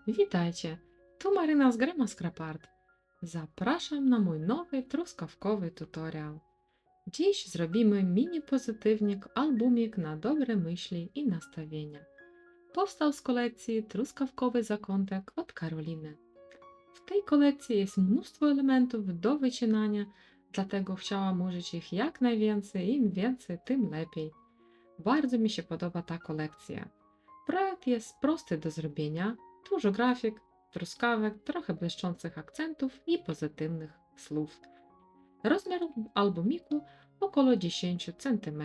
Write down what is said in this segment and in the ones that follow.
Witajcie, tu Maryna z Grama Scrapart. Zapraszam na mój nowy truskawkowy tutorial. Dziś zrobimy mini pozytywnik, albumik na dobre myśli i nastawienia. Powstał z kolekcji Truskawkowy Zakątek od Karoliny. W tej kolekcji jest mnóstwo elementów do wycinania, dlatego chciałam użyć ich jak najwięcej, im więcej, tym lepiej. Bardzo mi się podoba ta kolekcja. Projekt jest prosty do zrobienia, dużo grafik, truskawek, trochę błyszczących akcentów i pozytywnych słów. Rozmiar albumiku około 10 cm.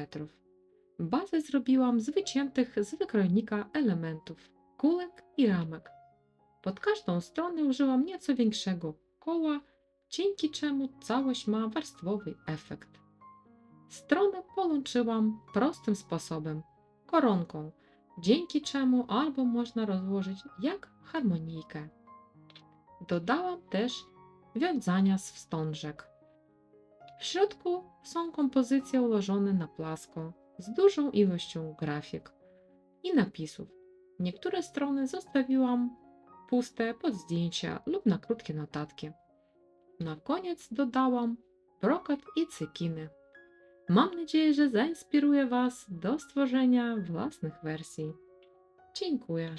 Bazę zrobiłam z wyciętych z wykrojnika elementów, kulek i ramek. Pod każdą stronę użyłam nieco większego koła, dzięki czemu całość ma warstwowy efekt. Strony połączyłam prostym sposobem, koronką, dzięki czemu album można rozłożyć jak harmonijkę. Dodałam też wiązania z wstążek. W środku są kompozycje ułożone na płasko z dużą ilością grafik i napisów. Niektóre strony zostawiłam puste pod zdjęcia lub na krótkie notatki. Na koniec dodałam brokat i cekiny. Mam nadzieję, że zainspiruje Was do stworzenia własnych wersji. Dziękuję.